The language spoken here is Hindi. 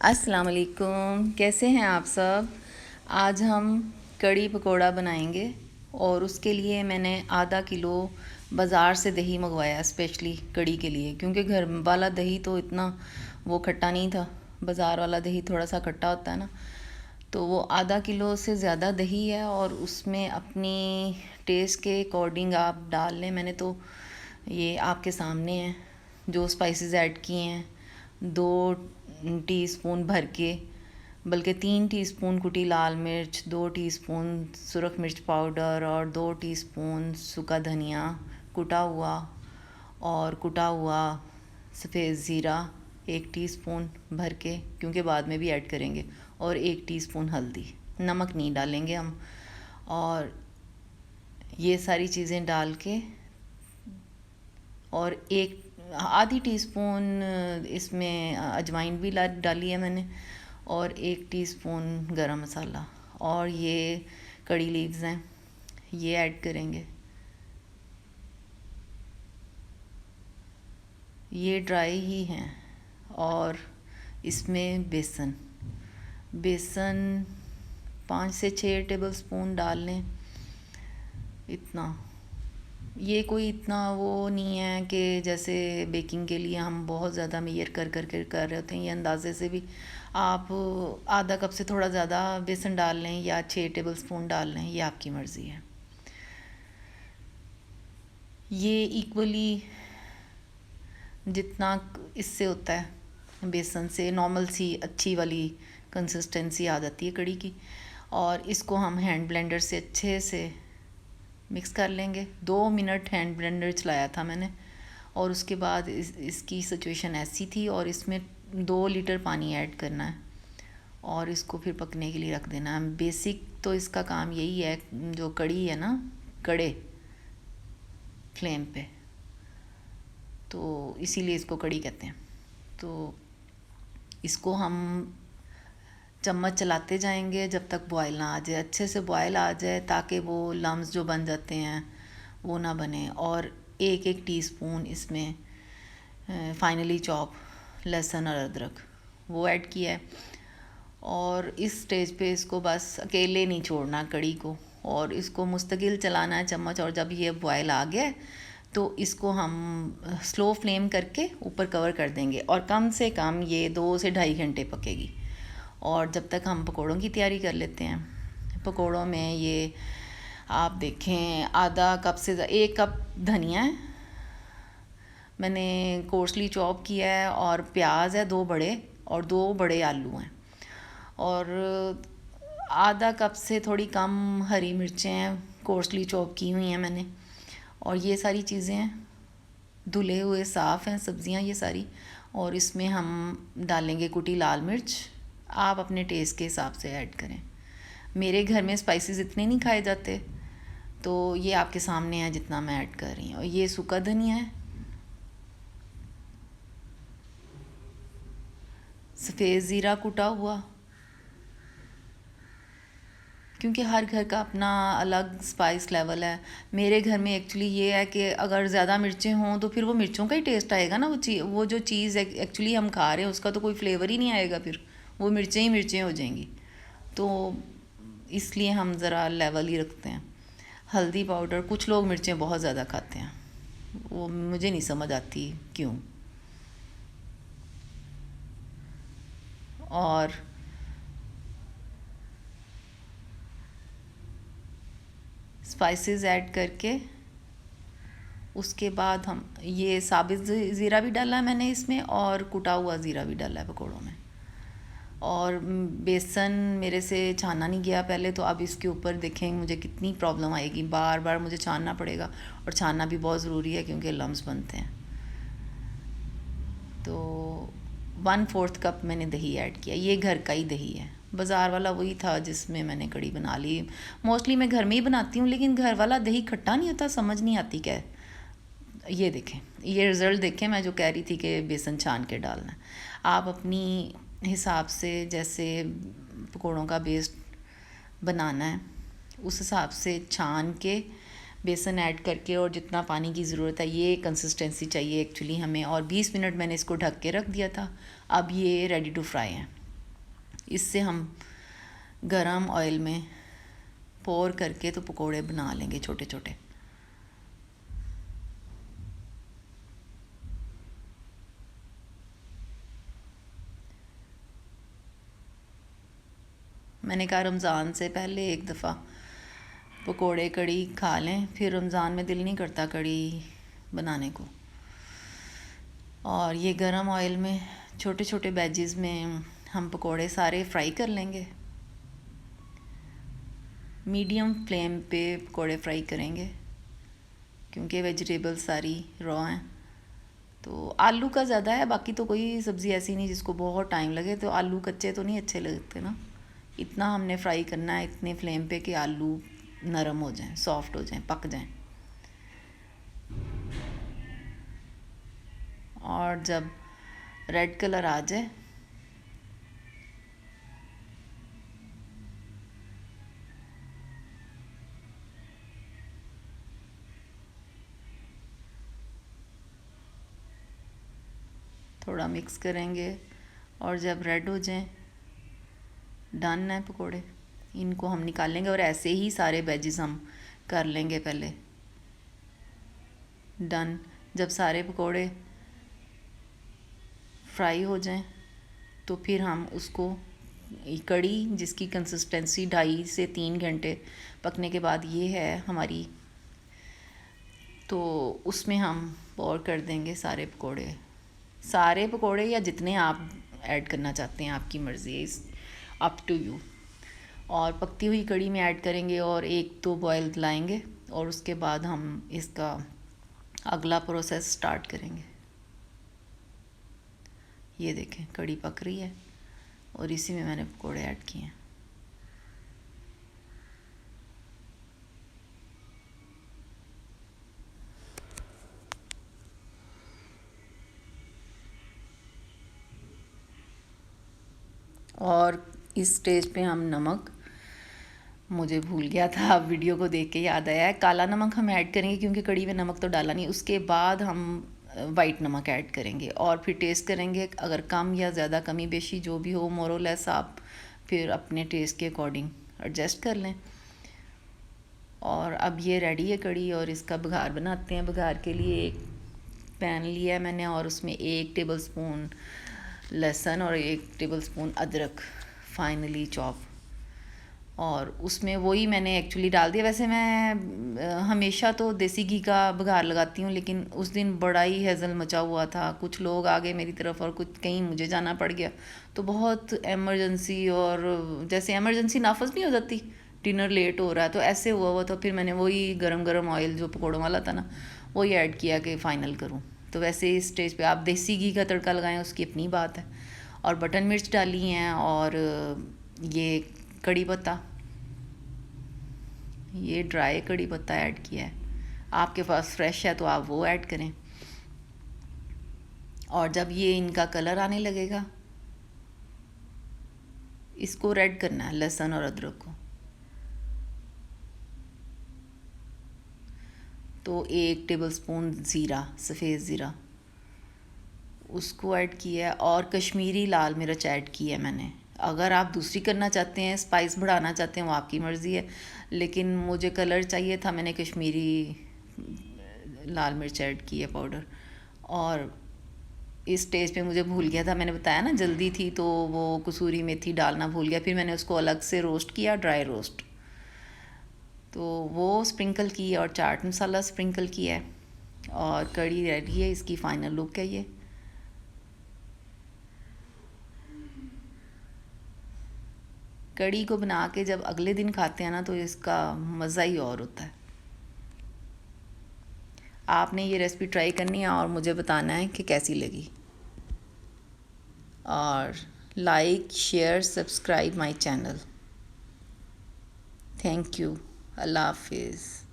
अस्सलाम वालेकुम, कैसे हैं आप सब। आज हम कड़ी पकोड़ा बनाएंगे और उसके लिए मैंने आधा किलो बाज़ार से दही मंगवाया स्पेशली कड़ी के लिए, क्योंकि घर वाला दही तो इतना वो खट्टा नहीं था। बाज़ार वाला दही थोड़ा सा खट्टा होता है ना, तो वो आधा किलो से ज़्यादा दही है और उसमें अपनी टेस्ट के अकॉर्डिंग आप डाल लें। मैंने तो ये आपके सामने है जो स्पाइसेस ऐड किए हैं। 2 टीस्पून भर के, बल्कि 3 टीस्पून कुटी लाल मिर्च, 2 टीस्पून सुरख मिर्च पाउडर और 2 टीस्पून सूखा धनिया कुटा हुआ, और कुटा हुआ सफ़ेद ज़ीरा 1 टीस्पून भर के, क्योंकि बाद में भी ऐड करेंगे, और 1 टीस्पून हल्दी। नमक नहीं डालेंगे हम। और ये सारी चीज़ें डाल के, और एक आधी टीस्पून इसमें अजवाइन भी डाली है मैंने, और 1 टीस्पून गरम मसाला, और ये कड़ी लीव्स हैं, ये ऐड करेंगे। ये ड्राई ही हैं। और इसमें बेसन 5 से 6 टेबल स्पून डाल लें। इतना, ये कोई इतना वो नहीं है कि जैसे बेकिंग के लिए हम बहुत ज़्यादा मेजर कर रहे होते हैं। ये अंदाज़े से भी आप आधा कप से थोड़ा ज़्यादा बेसन डाल लें या 6 टेबल स्पून डाल लें, ये आपकी मर्ज़ी है। ये इक्वली जितना इससे होता है बेसन से, नॉर्मल सी अच्छी वाली कंसिस्टेंसी आ जाती है कड़ी की। और इसको हम हैंड ब्लेंडर से अच्छे से मिक्स कर लेंगे। 2 मिनट हैंड ब्लेंडर चलाया था मैंने, और उसके बाद इसकी सिचुएशन ऐसी थी, और इसमें 2 लीटर पानी ऐड करना है और इसको फिर पकने के लिए रख देना है। बेसिक तो इसका काम यही है, जो कड़ी है ना, कड़े फ्लेम पे, तो इसीलिए इसको कड़ी कहते हैं। तो इसको हम चम्मच चलाते जाएंगे जब तक बॉयल ना आ जाए, अच्छे से बॉयल आ जाए, ताकि वो लम्स जो बन जाते हैं वो ना बने। और 1 टीस्पून इसमें फाइनली चॉप लहसुन और अदरक वो ऐड किया है। और इस स्टेज पे इसको बस अकेले नहीं छोड़ना कड़ी को, और इसको मुस्तकिल चलाना है चम्मच। और जब ये बॉयल आ गया तो इसको हम स्लो फ्लेम करके ऊपर कवर कर देंगे, और कम से कम ये 2 से 2.5 घंटे पकेगी। और जब तक हम पकोड़ों की तैयारी कर लेते हैं। पकोड़ों में ये आप देखें, आधा कप से 1 कप धनिया है मैंने कोर्सली चॉप किया है, और प्याज है 2 बड़े, और 2 बड़े आलू हैं, और आधा कप से थोड़ी कम हरी मिर्चें हैं कोर्सली चॉप की हुई हैं मैंने। और ये सारी चीज़ें हैं, धुले हुए साफ़ हैं सब्ज़ियाँ ये सारी। और इसमें हम डालेंगे कुटी लाल मिर्च, आप अपने टेस्ट के हिसाब से ऐड करें। मेरे घर में स्पाइसेस इतने नहीं खाए जाते, तो ये आपके सामने है जितना मैं ऐड कर रही हूँ। और ये सूखा धनिया है, सफ़ेद ज़ीरा कुटा हुआ, क्योंकि हर घर का अपना अलग स्पाइस लेवल है। मेरे घर में एक्चुअली ये है कि अगर ज़्यादा मिर्चें हों तो फिर वो मिर्चों का ही टेस्ट आएगा ना, वो जो चीज़ एक्चुअली हम खा रहे हैं उसका तो कोई फ्लेवर ही नहीं आएगा, फिर वो मिर्चें ही मिर्चें हो जाएंगी। तो इसलिए हम ज़रा लेवल ही रखते हैं। हल्दी पाउडर, कुछ लोग मिर्चें बहुत ज़्यादा खाते हैं, वो मुझे नहीं समझ आती क्यों। और स्पाइसेस ऐड करके उसके बाद हम ये साबित ज़ीरा भी डाला है मैंने इसमें, और कुटा हुआ ज़ीरा भी डाला है पकौड़ों में। और बेसन मेरे से छाना नहीं गया पहले, तो अब इसके ऊपर देखें मुझे कितनी प्रॉब्लम आएगी, बार बार मुझे छानना पड़ेगा, और छानना भी बहुत ज़रूरी है क्योंकि लम्स बनते हैं। तो 1/4 कप मैंने दही ऐड किया, ये घर का ही दही है, बाज़ार वाला वही था जिसमें मैंने कड़ी बना ली। मोस्टली मैं घर में ही बनाती हूँ, लेकिन घर वाला दही खट्टा नहीं होता, समझ नहीं आती क्या है। ये देखें, ये रिज़ल्ट देखें, मैं जो कह रही थी कि बेसन छान के डालना है। आप अपनी हिसाब से जैसे पकौड़ों का बेस बनाना है उस हिसाब से छान के बेसन ऐड करके, और जितना पानी की ज़रूरत है, ये कंसिस्टेंसी चाहिए एक्चुअली हमें। और 20 मिनट मैंने इसको ढक के रख दिया था। अब ये रेडी टू फ्राई है। इससे हम गरम ऑयल में पोर करके तो पकोड़े बना लेंगे छोटे छोटे। मैंने कहा रमज़ान से पहले एक दफ़ा पकोड़े कड़ी खा लें, फिर रमज़ान में दिल नहीं करता कड़ी बनाने को। और ये गरम ऑयल में छोटे छोटे बैजेस में हम पकोड़े सारे फ्राई कर लेंगे। मीडियम फ्लेम पे पकोड़े फ्राई करेंगे क्योंकि वेजिटेबल्स सारी रॉ हैं। तो आलू का ज़्यादा है, बाकी तो कोई सब्ज़ी ऐसी नहीं जिसको बहुत टाइम लगे। तो आलू कच्चे तो नहीं अच्छे लगते ना, इतना हमने फ्राई करना है इतने फ्लेम पे कि आलू नरम हो जाएं, सॉफ्ट हो जाएं, पक जाएं। और जब रेड कलर आ जाए थोड़ा मिक्स करेंगे, और जब रेड हो जाएं डन है पकोड़े। इनको हम निकालेंगे और ऐसे ही सारे वेजेस हम कर लेंगे पहले डन। जब सारे पकोड़े फ्राई हो जाएं तो फिर हम उसको कड़ी जिसकी कंसिस्टेंसी 2.5 से 3 घंटे पकने के बाद ये है हमारी, तो उसमें हम पोर कर देंगे सारे पकोड़े या जितने आप ऐड करना चाहते हैं, आपकी मर्ज़ी है, इस अप टू यू। और पकती हुई कड़ी में ऐड करेंगे और 1-2 बॉयल लाएंगे और उसके बाद हम इसका अगला प्रोसेस स्टार्ट करेंगे। ये देखें कड़ी पक रही है और इसी में मैंने पकोड़े ऐड किए हैं। और इस स्टेज पे हम नमक, मुझे भूल गया था, अब वीडियो को देख के याद आया है, काला नमक हम ऐड करेंगे क्योंकि कड़ी में नमक तो डाला नहीं। उसके बाद हम वाइट नमक ऐड करेंगे और फिर टेस्ट करेंगे, अगर कम या ज़्यादा कमी बेशी जो भी हो मोरोलेस आप फिर अपने टेस्ट के अकॉर्डिंग एडजस्ट कर लें। और अब ये रेडी है कड़ी और इसका बघार बनाते हैं। बघार के लिए एक पैन लिया है मैंने और उसमें 1 टेबलस्पून लहसुन और 1 टेबलस्पून अदरक फाइनली चॉप, और उसमें वही मैंने एक्चुअली डाल दिया। वैसे मैं हमेशा तो देसी घी का बघार लगाती हूँ, लेकिन उस दिन बड़ा ही हैज़ल मचा हुआ था, कुछ लोग आ गए मेरी तरफ और कुछ कहीं मुझे जाना पड़ गया, तो बहुत एमरजेंसी, और जैसे एमरजेंसी नाफज नहीं हो जाती, डिनर लेट हो रहा है, तो ऐसे हुआ तो फिर मैंने वही गरम गरम ऑयल जो पकौड़ों वाला था ना वही ऐड किया कि फ़ाइनल करूँ। तो वैसे इस स्टेज पे आप देसी घी का तड़का लगाएं, उसकी अपनी बात है। और बटन मिर्च डाली हैं और ये कड़ी पत्ता, ये ड्राई कड़ी पत्ता ऐड किया है, आपके पास फ्रेश है तो आप वो ऐड करें। और जब ये इनका कलर आने लगेगा, इसको रेड करना है लहसुन और अदरक को। तो 1 टेबलस्पून ज़ीरा, सफ़ेद ज़ीरा, उसको ऐड किया है और कश्मीरी लाल मिर्च ऐड की है मैंने। अगर आप दूसरी करना चाहते हैं, स्पाइस बढ़ाना चाहते हैं, वो आपकी मर्ज़ी है, लेकिन मुझे कलर चाहिए था, मैंने कश्मीरी लाल मिर्च ऐड की है पाउडर। और इस स्टेज पे मुझे भूल गया था, मैंने बताया ना जल्दी थी तो वो कसूरी मेथी डालना भूल गया, फिर मैंने उसको अलग से रोस्ट किया, ड्राई रोस्ट, तो वो स्प्रिंकल की और चाट मसाला स्प्रिंकल किया है। और कड़ी रेडी है, इसकी फ़ाइनल लुक है ये। कड़ी को बना के जब अगले दिन खाते हैं ना तो इसका मज़ा ही और होता है। आपने ये रेसिपी ट्राई करनी है और मुझे बताना है कि कैसी लगी। और like, share, subscribe my channel. Thank you. अल्लाह हाफिज़।